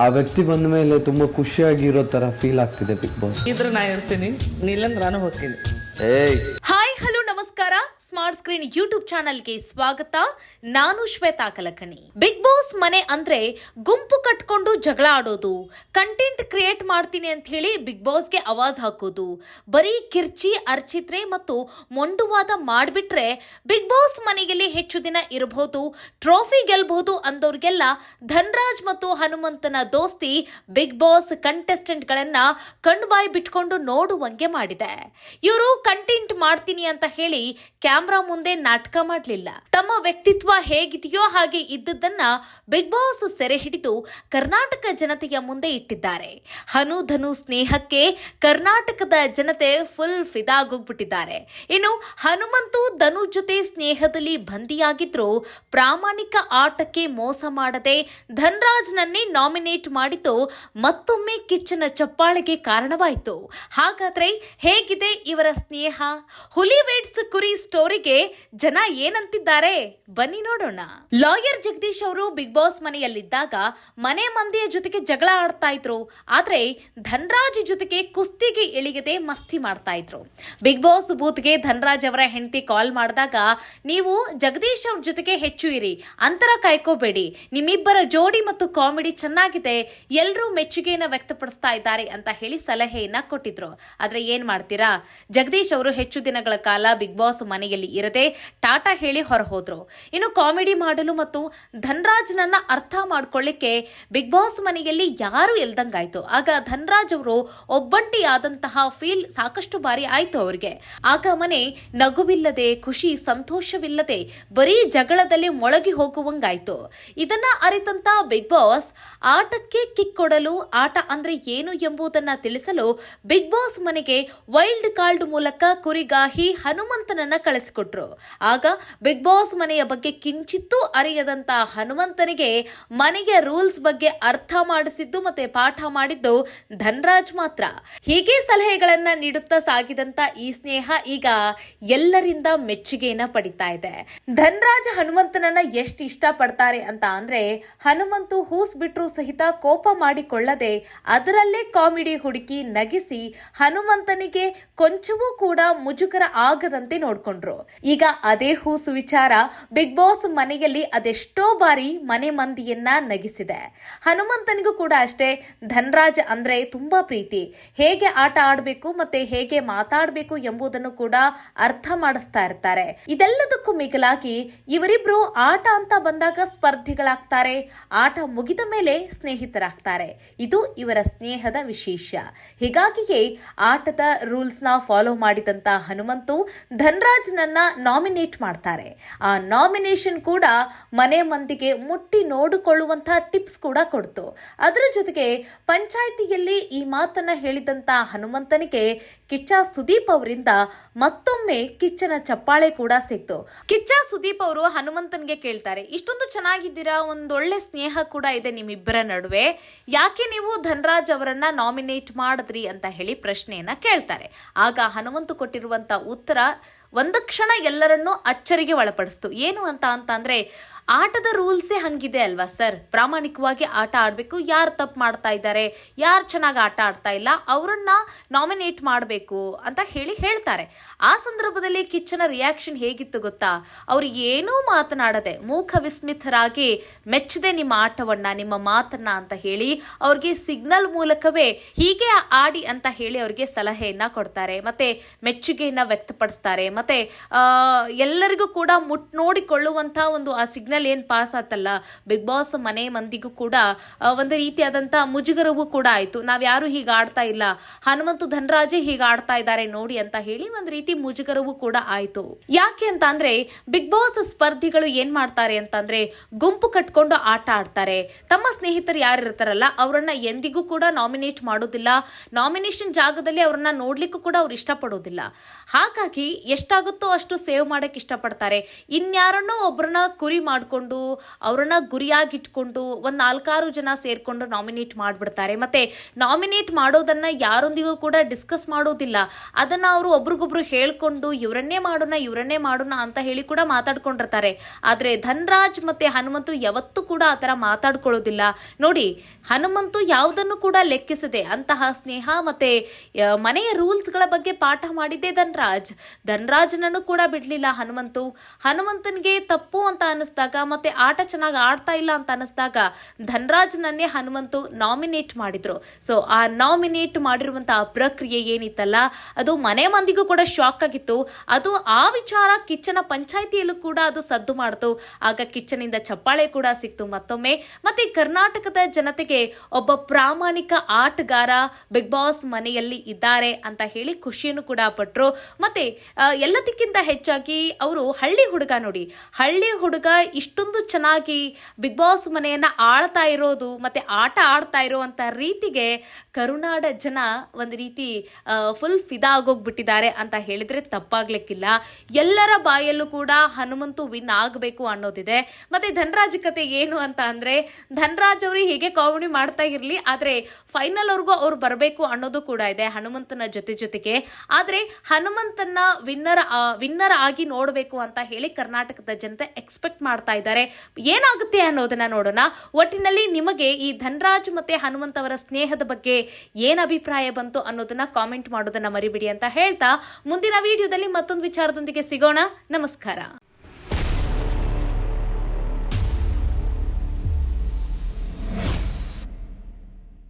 ಆ ವ್ಯಕ್ತಿ ಬಂದ ಮೇಲೆ ತುಂಬಾ ಖುಷಿಯಾಗಿರೋ ತರ ಫೀಲ್ ಆಗ್ತಿದೆ ಬಿಗ್ ಬಾಸ್. ಇದ್ರೆ ನಾ ಇರ್ತೀನಿ, ನೀಲಂದ್ರೆ ನಾನು ಹೋಗ್ತೀನಿ. ಹಾಯ್ ಹಲೋ ನಮಸ್ಕಾರ. ಸ್ಮಾರ್ಟ್ ಸ್ಕ್ರೀನ್ ಯೂಟ್ಯೂಬ್ ಚಾನಲ್ಗೆ ಸ್ವಾಗತ. ನಾನು ಶ್ವೇತಾ ಕಲಕಣಿ. ಬಿಗ್ ಬಾಸ್ ಮನೆ ಅಂದ್ರೆ ಗುಂಪು ಕಟ್ಕೊಂಡು ಜಗಳ ಆಡೋದು, ಕಂಟೆಂಟ್ ಕ್ರಿಯೇಟ್ ಮಾಡ್ತೀನಿ ಅಂತ ಹೇಳಿ ಬಿಗ್ ಬಾಸ್ಗೆ ಆವಾಜ್ ಹಾಕೋದು, ಬರೀ ಕಿರ್ಚಿ ಅರ್ಚಿತ್ರೆ ಮತ್ತು ಮೊಂಡುವಾದ ಮಾಡ್ಬಿಟ್ರೆ ಬಿಗ್ ಬಾಸ್ ಮನೆಯಲ್ಲಿ ಹೆಚ್ಚು ದಿನ ಇರಬಹುದು, ಟ್ರೋಫಿ ಗೆಲ್ಬಹುದು ಅಂದವ್ರಿಗೆಲ್ಲ ಧನ್ರಾಜ್ ಮತ್ತು ಹನುಮಂತನ ದೋಸ್ತಿ ಬಿಗ್ ಬಾಸ್ ಕಂಟೆಸ್ಟೆಂಟ್ ಗಳನ್ನ ಕಣ್ಬಾಯಿ ಬಿಟ್ಕೊಂಡು ನೋಡುವಂಗೆ ಮಾಡಿದೆ. ಇವರು ಕಂಟೆಂಟ್ ಮಾಡ್ತೀನಿ ಅಂತ ಹೇಳಿ ಕ್ಯಾಮ್ರಾ ಮುಂದೆ ನಾಟಕ ಮಾಡಲಿಲ್ಲ. ತಮ್ಮ ವ್ಯಕ್ತಿತ್ವ ಹೇಗಿದೆಯೋ ಹಾಗೆ ಇದ್ದದ್ದನ್ನ ಬಿಗ್ ಬಾಸ್ ಸೆರೆ ಹಿಡಿದು ಕರ್ನಾಟಕ ಜನತೆಯ ಮುಂದೆ ಇಟ್ಟಿದ್ದಾರೆ. ಹನು ಧನು ಸ್ನೇಹಕ್ಕೆ ಕರ್ನಾಟಕದ ಜನತೆ ಫುಲ್ ಫಿದಾಗೋಗ್ಬಿಟ್ಟಿದ್ದಾರೆ. ಇನ್ನು ಹನುಮಂತು ಧನು ಜೊತೆ ಸ್ನೇಹದಲ್ಲಿ ಬಂದಿಯಾಗಿದ್ರು, ಪ್ರಾಮಾಣಿಕ ಆಟಕ್ಕೆ ಮೋಸ ಮಾಡದೆ ಧನ್ರಾಜ್ನನ್ನೇ ನಾಮಿನೇಟ್ ಮಾಡಿದ್ದು ಮತ್ತೊಮ್ಮೆ ಕಿಚ್ಚನ ಚಪ್ಪಾಳೆಗೆ ಕಾರಣವಾಯಿತು. ಹಾಗಾದ್ರೆ ಹೇಗಿದೆ ಇವರ ಸ್ನೇಹ? ಹುಲಿವೇಟ್ಸ್ ಕುರಿ ಸ್ಟೋರಿಗೆ ಜನ ಏನಂತಿದ್ದಾರೆ ಬನ್ನಿ ನೋಡೋಣ. ಲಾಯರ್ ಜಗದೀಶ್ ಅವರು ಬಿಗ್ ಬಾಸ್ ಮನೆಯಲ್ಲಿದ್ದಾಗ ಮನೆ ಮಂದಿಯ ಜೊತೆಗೆ ಜಗಳ ಆಡ್ತಾ ಇದ್ರು. ಆದ್ರೆ ಧನ್ರಾಜ್ ಜೊತೆಗೆ ಕುಸ್ತಿಗೆ ಇಳಿಯದೆ ಮಸ್ತಿ ಮಾಡ್ತಾ ಇದ್ರು. ಬಿಗ್ ಬಾಸ್ ಬೂತ್ಗೆ ಧನ್ರಾಜ್ ಅವರ ಹೆಂಡತಿ ಕಾಲ್ ಮಾಡಿದಾಗ, ನೀವು ಜಗದೀಶ್ ಅವ್ರ ಜೊತೆಗೆ ಹೆಚ್ಚು ಇರಿ, ಅಂತರ ಕಾಯ್ಕೋಬೇಡಿ, ನಿಮ್ಮಿಬ್ಬರ ಜೋಡಿ ಮತ್ತು ಕಾಮಿಡಿ ಚೆನ್ನಾಗಿದೆ, ಎಲ್ಲರೂ ಮೆಚ್ಚುಗೆಯನ್ನ ವ್ಯಕ್ತಪಡಿಸ್ತಾ ಇದ್ದಾರೆ ಅಂತ ಹೇಳಿ ಸಲಹೆಯನ್ನ ಕೊಟ್ಟಿದ್ರು. ಆದ್ರೆ ಏನ್ ಮಾಡ್ತೀರಾ, ಜಗದೀಶ್ ಅವರು ಹೆಚ್ಚು ದಿನಗಳ ಕಾಲ ಬಿಗ್ ಬಾಸ್ ಮನೆಯಲ್ಲಿ ಇರದೆ ಟಾಟಾ ಹೇಳಿ ಹೊರ ಹೋದ್ರು. ಇನ್ನು ಕಾಮಿಡಿ ಮಾಡಲು ಮತ್ತು ಧನ್ರಾಜ್ನನ್ನ ಅರ್ಥ ಮಾಡ್ಕೊಳ್ಳಿಕ್ಕೆ ಬಿಗ್ ಬಾಸ್ ಮನೆಯಲ್ಲಿ ಯಾರು ಇಲ್ದಂಗಾಯ್ತು. ಆಗ ಧನ್ರಾಜ್ ಅವರು ಒಬ್ಬಂಟಿಯಾದಂತಹ ಫೀಲ್ ಸಾಕಷ್ಟು ಬಾರಿ ಆಯ್ತು ಅವರಿಗೆ. ಆಗ ಮನೆ ನಗುವಿಲ್ಲದೆ, ಖುಷಿ ಸಂತೋಷವಿಲ್ಲದೆ ಬರೀ ಜಗಳದಲ್ಲಿ ಮೊಳಗಿ ಹೋಗುವಂಗಾಯ್ತು. ಇದನ್ನ ಅರಿತಂತ ಬಿಗ್ ಬಾಸ್ ಆಟಕ್ಕೆ ಕಿಕ್ ಕೊಡಲು, ಆಟ ಅಂದ್ರೆ ಏನು ಎಂಬುದನ್ನ ತಿಳಿಸಲು ಬಿಗ್ ಬಾಸ್ ಮನೆಗೆ ವೈಲ್ಡ್ ಕಾರ್ಡ್ ಮೂಲಕ ಕುರಿಗಾಹಿ ಹನುಮಂತನನ್ನ ಕಳಿಸಿಕೊಟ್ರು. ಆಗ ಬಿಗ್ ಬಾಸ್ ಮನೆಯ ಬಗ್ಗೆ ಕಿಂಚಿತ್ತೂ ಅರಿಯದಂತ ಹನುಮಂತನಿಗೆ ಮನೆಯ ರೂಲ್ಸ್ ಬಗ್ಗೆ ಅರ್ಥ ಮಾಡಿಸಿದ್ದು ಮತ್ತೆ ಪಾಠ ಮಾಡಿದ್ದು ಧನ್ರಾಜ್ ಮಾತ್ರ. ಹೀಗೆ ಸಲಹೆಗಳನ್ನ ನೀಡುತ್ತಾ ಸಾಗಿದಂತ ಈ ಸ್ನೇಹ ಈಗ ಎಲ್ಲರಿಂದ ಮೆಚ್ಚುಗೆಯನ್ನ ಪಡಿತಾ ಇದೆ. ಧನ್ರಾಜ್ ಹನುಮಂತನನ್ನ ಎಷ್ಟು ಇಷ್ಟ ಪಡ್ತಾರೆ ಅಂತ ಅಂದ್ರೆ, ಹನುಮಂತು ಹೂಸ್ ಬಿಟ್ರು ಸಹಿತ ಕೋಪ ಮಾಡಿಕೊಳ್ಳದೆ ಅದರಲ್ಲೇ ಕಾಮಿಡಿ ಹುಡುಕಿ ನಗಿಸಿ ಹನುಮಂತನಿಗೆ ಕೊಂಚವೂ ಕೂಡ ಮುಜುಗರ ಆಗದಂತೆ ನೋಡ್ಕೊಂಡ್ರು. ಈಗ ಅದೇ ಹೂಸು ವಿಚಾರ ಬಿಗ್ ಬಾಸ್ ಮನೆಯಲ್ಲಿ ಅದೆಷ್ಟೋ ಬಾರಿ ಮನೆ ಮಂದಿಯನ್ನ ನಗಿಸಿದೆ. ಹನುಮಂತನಿಗೂ ಕೂಡ ಅಷ್ಟೇ ಧನ್ರಾಜ್ ಅಂದ್ರೆ ತುಂಬಾ ಪ್ರೀತಿ. ಹೇಗೆ ಆಟ ಆಡಬೇಕು ಮತ್ತೆ ಹೇಗೆ ಮಾತಾಡಬೇಕು ಎಂಬುದನ್ನು ಕೂಡ ಅರ್ಥ ಮಾಡಿಸ್ತಾ ಇರ್ತಾರೆ. ಇದೆಲ್ಲದಕ್ಕೂ ಮಿಗಿಲಾಗಿ ಇವರಿಬ್ರು ಆಟ ಅಂತ ಬಂದಾಗ ಸ್ಪರ್ಧಿಗಳಾಗ್ತಾರೆ, ಆಟ ಮುಗಿದ ಮೇಲೆ ಸ್ನೇಹಿತರಾಗ್ತಾರೆ. ಇದು ಇವರ ಸ್ನೇಹದ ವಿಶೇಷ. ಹೀಗಾಗಿಯೇ ಆಟದ ರೂಲ್ಸ್ ನ ಫಾಲೋ ಮಾಡಿದಂತ ಹನುಮಂತು ಧನ್ರಾಜ್ ನನ್ನ ನಾಮಿನೇಟ್ ಮಾಡ್ತಾರೆ. ಆ ನಾಮಿನೇಷನ್ ಕೂಡ ಮನೆ ಮಂದಿಗೆ ಮುಟ್ಟಿ ನೋಡಿಕೊಳ್ಳುವಂತಹ ಟಿಪ್ಸ್ ಕೂಡ ಕೊಡ್ತು. ಅದರ ಜೊತೆಗೆ ಪಂಚಾಯಿತಿಯಲ್ಲಿ ಈ ಮಾತನ್ನ ಹೇಳಿದಂತ ಹನುಮಂತನಿಗೆ ಕಿಚ್ಚ ಸುದೀಪ್ ಅವರಿಂದ ಮತ್ತೊಮ್ಮೆ ಕಿಚ್ಚನ ಚಪ್ಪಾಳೆ ಕೂಡ ಸಿಕ್ತು. ಕಿಚ್ಚ ಸುದೀಪ್ ಅವರು ಹನುಮಂತನ್ಗೆ ಕೇಳ್ತಾರೆ, ಇಷ್ಟೊಂದು ಚೆನ್ನಾಗಿದ್ದೀರಾ, ಒಂದೊಳ್ಳೆ ಸ್ನೇಹ ಕೂಡ ಇದೆ ನಿಮ್ಮಿಬ್ಬರ ನಡುವೆ, ಯಾಕೆ ನೀವು ಧನ್ರಾಜ್ ಅವರನ್ನ ನಾಮಿನೇಟ್ ಮಾಡಿದ್ರಿ ಅಂತ ಹೇಳಿ ಪ್ರಶ್ನೆಯನ್ನ ಕೇಳ್ತಾರೆ. ಆಗ ಹನುಮಂತು ಕೊಟ್ಟಿರುವಂತ ಉತ್ತರ ಒಂದು ಕ್ಷಣ ಎಲ್ಲರನ್ನೂ ಅಚ್ಚರಿಗೆ ಒಳಪಡಿಸ್ತು. ಏನು ಅಂತ ಅಂದ್ರೆ, ಆಟದ ರೂಲ್ಸೇ ಹಂಗಿದೆ ಅಲ್ವಾ ಸರ್, ಪ್ರಾಮಾಣಿಕವಾಗಿ ಆಟ ಆಡಬೇಕು, ಯಾರು ತಪ್ಪು ಮಾಡ್ತಾ ಇದ್ದಾರೆ, ಯಾರು ಚೆನ್ನಾಗಿ ಆಟ ಆಡ್ತಾ ಇಲ್ಲ ಅವರನ್ನ ನಾಮಿನೇಟ್ ಮಾಡಬೇಕು ಅಂತ ಹೇಳ್ತಾರೆ. ಆ ಸಂದರ್ಭದಲ್ಲಿ ಕಿಚ್ಚನ ರಿಯಾಕ್ಷನ್ ಹೇಗಿತ್ತು ಗೊತ್ತಾ? ಅವ್ರು ಏನೂ ಮಾತನಾಡದೆ ಮೂಕ ವಿಸ್ಮಿತರಾಗಿ ಮೆಚ್ಚದೆ ನಿಮ್ಮ ಆಟವನ್ನ, ನಿಮ್ಮ ಮಾತನ್ನ ಅಂತ ಹೇಳಿ ಅವ್ರಿಗೆ ಸಿಗ್ನಲ್ ಮೂಲಕವೇ ಹೀಗೆ ಆಡಿ ಅಂತ ಹೇಳಿ ಅವ್ರಿಗೆ ಸಲಹೆಯನ್ನ ಕೊಡ್ತಾರೆ, ಮತ್ತೆ ಮೆಚ್ಚುಗೆಯನ್ನ ವ್ಯಕ್ತಪಡಿಸ್ತಾರೆ. ಮತ್ತೆ ಎಲ್ಲರಿಗೂ ಕೂಡ ನೋಡಿಕೊಳ್ಳುವಂತಹ ಒಂದು ಆ ಸಿಗ್ನಲ್ ಏನ್ ಪಾಸ್ ಆತಲ್ಲ, ಬಿಗ್ ಬಾಸ್ ಮನೆ ಮಂದಿಗೂ ಕೂಡ ಒಂದು ರೀತಿಯಾದಂತ ಮುಜುಗರವೂ ಕೂಡ ಆಯ್ತು. ನಾವ್ ಯಾರು ಹೀಗೆ ಆಡ್ತಾ ಇಲ್ಲ, ಹನುಮಂತು ಧನ್ರಾಜೇ ಹೀಗೆ ಆಡ್ತಾ ಇದ್ದಾರೆ ನೋಡಿ ಅಂತ ಹೇಳಿ ಒಂದ್ ರೀತಿ ಮುಜುಗರವೂ ಕೂಡ ಆಯ್ತು. ಯಾಕೆ ಅಂತ ಅಂದ್ರೆ, ಬಿಗ್ ಬಾಸ್ ಸ್ಪರ್ಧಿಗಳು ಏನ್ ಮಾಡ್ತಾರೆ ಅಂತಂದ್ರೆ ಗುಂಪು ಕಟ್ಕೊಂಡು ಆಟ ಆಡ್ತಾರೆ. ತಮ್ಮ ಸ್ನೇಹಿತರು ಯಾರು ಇರ್ತಾರಲ್ಲ ಅವರನ್ನ ಎಂದಿಗೂ ಕೂಡ ನಾಮಿನೇಟ್ ಮಾಡೋದಿಲ್ಲ, ನಾಮಿನೇಷನ್ ಜಾಗದಲ್ಲಿ ಅವ್ರನ್ನ ನೋಡ್ಲಿಕ್ಕೂ ಕೂಡ ಅವ್ರು ಇಷ್ಟಪಡೋದಿಲ್ಲ. ಹಾಗಾಗಿ ಎಷ್ಟಾಗುತ್ತೋ ಅಷ್ಟು ಸೇವ್ ಮಾಡಕ್ ಇಷ್ಟಪಡ್ತಾರೆ. ಇನ್ಯಾರನ್ನೋ ಒಬ್ಬರನ್ನ ಕುರಿ ಮಾಡ್ಕೊಂಡು ಮಾಡಿಕೊಂಡು ಅವರನ್ನ ಗುರಿಯಾಗಿಟ್ಕೊಂಡು ಒಂದು 4-6 ಜನ ಸೇರ್ಕೊಂಡು ನಾಮಿನೇಟ್ ಮಾಡಿಬಿಡ್ತಾರೆ. ಮತ್ತೆ ನಾಮಿನೇಟ್ ಮಾಡೋದನ್ನ ಯಾರೊಂದಿಗೂ ಕೂಡ ಡಿಸ್ಕಸ್ ಮಾಡೋದಿಲ್ಲ. ಅದನ್ನ ಅವರು ಒಬ್ರಿಗೊಬ್ರು ಹೇಳ್ಕೊಂಡು ಇವರನ್ನೇ ಮಾಡೋಣ ಅಂತ ಹೇಳಿ ಕೂಡ ಮಾತಾಡ್ಕೊಂಡಿರ್ತಾರೆ. ಆದ್ರೆ ಧನ್ರಾಜ್ ಮತ್ತೆ ಹನುಮಂತು ಯಾವತ್ತೂ ಕೂಡ ಆ ಥರ ಮಾತಾಡ್ಕೊಳ್ಳೋದಿಲ್ಲ. ನೋಡಿ, ಹನುಮಂತು ಯಾವುದನ್ನು ಕೂಡ ಲೆಕ್ಕಿಸದೆ ಅಂತಹ ಸ್ನೇಹ ಮತ್ತೆ ಮನೆಯ ರೂಲ್ಸ್ಗಳ ಬಗ್ಗೆ ಪಾಠ ಮಾಡಿದ್ದೆ ಧನ್ರಾಜ್ನನ್ನು ಕೂಡ ಬಿಡ್ಲಿಲ್ಲ ಹನುಮಂತನಿಗೆ ತಪ್ಪು ಅಂತ ಅನಿಸ್ದಾಗ ಮತ್ತೆ ಆಟ ಚೆನ್ನಾಗಿ ಆಡ್ತಾ ಇಲ್ಲ ಅಂತ ಅನಿಸ್ದಾಗ ಧನ್ರಾಜ್ನನ್ನೇ ಹನುಮಂತು ನಾಮಿನೇಟ್ ಮಾಡಿದ್ರು. ಸೊ ಆ ನಾಮಿನೇಟ್ ಮಾಡಿರುವಂತಹ ಪ್ರಕ್ರಿಯೆ ಏನಿತ್ತಲ್ಲ, ಅದು ಮನೆ ಮಂದಿಗೂ ಕೂಡ ಶಾಕ್ ಆಗಿತ್ತು. ಅದು ಆ ವಿಚಾರ ಕಿಚ್ಚನ ಪಂಚಾಯಿತಿಯಲ್ಲೂ ಕೂಡ ಅದು ಸದ್ದು ಮಾಡ್ತು. ಆಗ ಕಿಚ್ಚನಿಂದ ಚಪ್ಪಾಳೆ ಕೂಡ ಸಿಕ್ತು ಮತ್ತೊಮ್ಮೆ. ಮತ್ತೆ ಕರ್ನಾಟಕದ ಜನತೆಗೆ ಒಬ್ಬ ಪ್ರಾಮಾಣಿಕ ಆಟಗಾರ ಬಿಗ್ ಬಾಸ್ ಮನೆಯಲ್ಲಿ ಇದ್ದಾರೆ ಅಂತ ಹೇಳಿ ಖುಷಿಯನ್ನು ಕೂಡ ಪಟ್ರು. ಮತ್ತೆ ಎಲ್ಲದಕ್ಕಿಂತ ಹೆಚ್ಚಾಗಿ ಅವರು ಹಳ್ಳಿ ಹುಡುಗ ಇಷ್ಟೊಂದು ಚೆನ್ನಾಗಿ ಬಿಗ್ ಬಾಸ್ ಮನೆಯನ್ನ ಆಳ್ತಾ ಇರೋದು ಮತ್ತೆ ಆಟ ಆಡ್ತಾ ಇರುವಂತ ರೀತಿಗೆ ಕರುನಾಡ ಜನ ಒಂದು ರೀತಿ ಫುಲ್ ಫಿದಾ ಆಗೋಗ್ಬಿಟ್ಟಿದ್ದಾರೆ ಅಂತ ಹೇಳಿದ್ರೆ ತಪ್ಪಾಗ್ಲಿಕ್ಕಿಲ್ಲ. ಎಲ್ಲರ ಬಾಯಲ್ಲೂ ಕೂಡ ಹನುಮಂತು ವಿನ್ ಆಗಬೇಕು ಅನ್ನೋದಿದೆ. ಮತ್ತೆ ಧನ್ರಾಜ್ ಕತೆ ಏನು ಅಂತ ಅಂದ್ರೆ, ಧನ್ರಾಜ್ ಅವರು ಹೀಗೆ ಕಾಮಿಡಿ ಮಾಡ್ತಾ ಇರ್ಲಿ, ಆದ್ರೆ ಫೈನಲ್ ಅವ್ರಿಗೂ ಅವ್ರು ಬರಬೇಕು ಅನ್ನೋದು ಕೂಡ ಇದೆ ಹನುಮಂತನ ಜೊತೆಗೆ. ಆದ್ರೆ ಹನುಮಂತನ ವಿನ್ನರ್ ಆಗಿ ನೋಡಬೇಕು ಅಂತ ಹೇಳಿ ಕರ್ನಾಟಕದ ಜನತೆ ಎಕ್ಸ್ಪೆಕ್ಟ್ ಮಾಡ್ತಾ ಇದ್ದಾರೆ. ಏನಾಗುತ್ತೆ ಅನ್ನೋದನ್ನ ನೋಡೋಣ. ಒಟ್ಟಿನಲ್ಲಿ ನಿಮಗೆ ಈ ಧನ್ರಾಜ್ ಮತ್ತೆ ಹನುಮಂತ್ ಅವರ ಸ್ನೇಹದ ಬಗ್ಗೆ ಏನ್ ಅಭಿಪ್ರಾಯ ಬಂತು ಅನ್ನೋದನ್ನ ಕಾಮೆಂಟ್ ಮಾಡೋದನ್ನ ಮರಿಬಿಡಿ ಅಂತ ಹೇಳ್ತಾ ಮುಂದಿನ ವಿಡಿಯೋದಲ್ಲಿ ಮತ್ತೊಂದು ವಿಚಾರದೊಂದಿಗೆ ಸಿಗೋಣ. ನಮಸ್ಕಾರ.